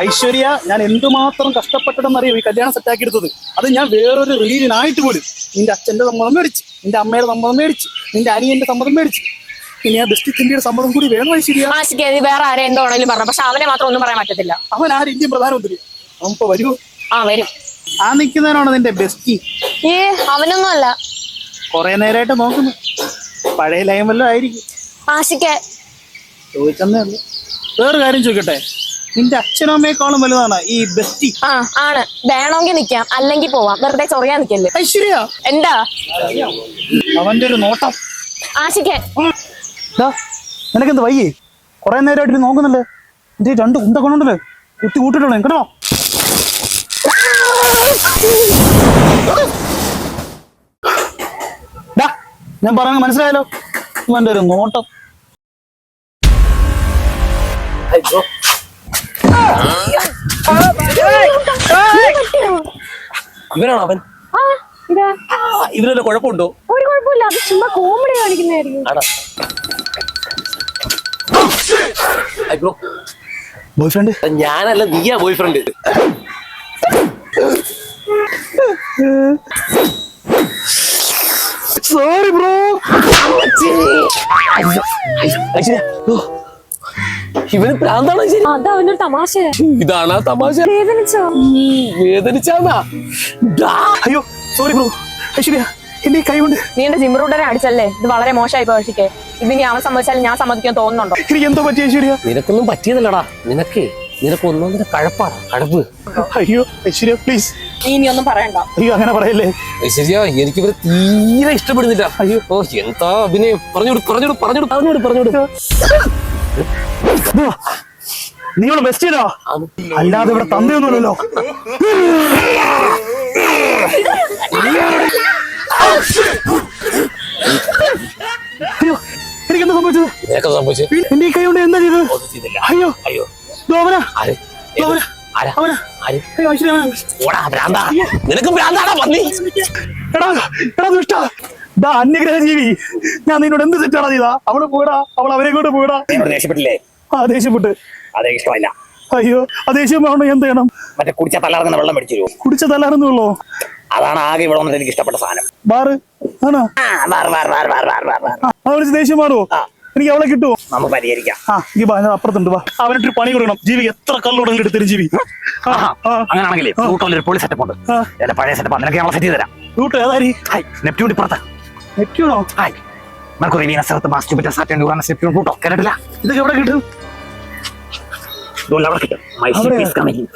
ഐശ്വര്യ, ഞാൻ എന്തുമാത്രം കഷ്ടപ്പെട്ടതെന്നറിയോ ഈ കല്യാണം സെറ്റാക്കി എടുത്തത്. അത് ഞാൻ വേറൊരു റിലീജിയനായിട്ട് പോലും. നിന്റെ അച്ഛന്റെ സമ്മതം മേടിച്ച്, നിന്റെ അമ്മയുടെ സമ്മതം മേടിച്ച്, നിന്റെ അനിയന്റെ സമ്മതം മേടിച്ച്, ഇനി ആ ബെസ്റ്റ് ഇന്ത്യയുടെ സമ്മതം കൂടി വേണം ഐശ്വര്യ. വേറെ ആരെ എന്താണെങ്കിലും പറഞ്ഞു, പക്ഷെ അവനെ മാത്രം ഒന്നും പറയാൻ പറ്റത്തില്ല. അവൻ ആര് ഇന്ത്യൻ പ്രധാനമന്ത്രി? അവൻ ഇപ്പൊ വരുമോ? വരും. ആ നിൽക്കുന്നവനാണോ നിന്റെ ബെസ്റ്റി? അവനൊന്നും അല്ല. കൊറേ നേരമായിട്ട് നോക്കുന്നു. പഴയ ലയം വല്ലതും ആയിരിക്കും. ചോദിച്ചെന്നേ ഉള്ളു. വേറൊരു കാര്യം ചോദിക്കട്ടെ, നിന്റെ അച്ഛനും അമ്മയെക്കാളും വലുതാണ് ഈ ബെസ്റ്റി? ആണ്. വേണമെങ്കിൽ നിക്കാം, അല്ലെങ്കിൽ പോവാം. വെറുതെ ചൊറിയാൻ നിക്കല്ലേ. ഐശ്വര്യ എന്താ അവന്റെ ഒരു നോട്ടം? ആശിക്കേ, നിനക്കെന്ത് വയ്യേ? കൊറേ നേരമായിട്ട് നോക്കുന്നില്ലേ? ഇത് രണ്ട് കുന്ത കൊണ്ടുണ്ടല്ലേ കുത്തി കൂട്ടിട്ടുള്ളൂ കേട്ടോ. ഞാൻ പറഞ്ഞ മനസ്സിലായല്ലോ. അവന്റെ ഒരു നോട്ടം. ഇവനാണോ അവൻ? ഇവരല്ല കുഴപ്പമുണ്ടോ? ഒരു കുഴപ്പമില്ല, അത് ചുമ്മാ കോമഡി കാണിക്കുന്നതായിരിക്കും. Boy friend? ഞാനല്ല, നീയാ ബോയ് ഫ്രണ്ട്. Sorry bro. ഇവന് പ്രാന്താണോ? അതാ അവനൊരു തമാശ. ഇതാണ് തമാശ. വേദനിച്ചാ? അയ്യോ സോറി ബ്രോ. ഐശ്വര്യ എന്റെ കൈ കൊണ്ട് നീ എന്റെ ജിമ്രൂട്ടനെ അടിച്ചല്ലേ? ഇത് വളരെ മോശമായി പോഷിക്കേ. ഇതിനി അവൻ സമ്മതിച്ചാലും ഞാൻ സമ്മതിക്കാൻ തോന്നുന്നുണ്ടോ? എനിക്ക് എന്തോ പറ്റി ഐശ്വര്യ? നിനക്കൊന്നും പറ്റിയതല്ലടാ. നിനക്കൊന്നും കഴപ്പാടാ, കഴപ്പ്. അയ്യോ ഐശ്വര്യ പ്ലീസ്. നീ ഇനി ഒന്നും പറയണ്ട. അയ്യോ അങ്ങനെ പറയല്ലേ ഐശ്വര്യ. എനിക്ക് ഇവരെ തീരെ ഇഷ്ടപ്പെടുന്നില്ല. അയ്യോ എന്താ അഭിനയം. പറഞ്ഞോട്. നീയോട് ബെസ്റ്റിനോ? അല്ലാതെ ഇവിടെ തന്തയൊന്നുമില്ലല്ലോ. അയ്യോ എനിക്കെന്താ സംഭവിച്ചത്? എന്റെ ഈ കൈ കൊണ്ട് എന്താ ചെയ്തത്? അയ്യോ അവനാ. അന്യഗ്രഹ ജീവി, ഞാൻ നിന്നോട് എന്ത് തെറ്റാണ് ചെയ്താ? അവള് പോടാ, അവൾ അവരെ കൊണ്ട് പോടാ. ദേഷ്യപ്പെട്ടില്ലേ? ദേഷ്യപ്പെട്ട്. അതെ, ഇഷ്ടമല്ല. അയ്യോ ദേഷ്യം വേണോ? എന്ത് ചെയ്യണം? മറ്റേ കുടിച്ച തല്ലാറുന്ന വെള്ളം മേടിച്ചു തരുമോ? കുടിച്ച തല്ലാറുന്നുള്ളോ? അതാണ് ആകെ ഇവിടെ വന്നിട്ട് എനിക്ക് ഇഷ്ടപ്പെട്ട സാധനം. ബാറ് ആണോ? ദേഷ്യം മാറുമോ? എനിക്ക് അവളെ കിട്ടുമോ? നമുക്ക് പരിഹരിക്കാം. അപ്പുറത്തുണ്ട്, വാ. അവനൊരു പണി കൊടുക്കണം. ജീവി എത്ര കല്ലുടങ്ങൾ എടുത്തരും ജീവി. അങ്ങനെയാണെങ്കിലേ ഒരു പൊളി സെറ്റപ്പ് ഉണ്ട്. പഴയ സെറ്റപ്പ് നിനക്ക് ഞങ്ങൾ സെറ്റ് ചെയ്ത് തരാം. റൂട്ട് ഏതായി? നെപ്റ്റ്യൂൺ ഇപ്പുറത്ത്. നെപ്റ്റ്യൂണോ? Mercury, Venus, Earth, Mars, Jupiter, Saturn, Uranus, Neptune, Pluto. കേട്ടിട്ടില്ല? ഇതൊക്കെ എവിടെ കിട്ടും? കിട്ടും. My ship is coming.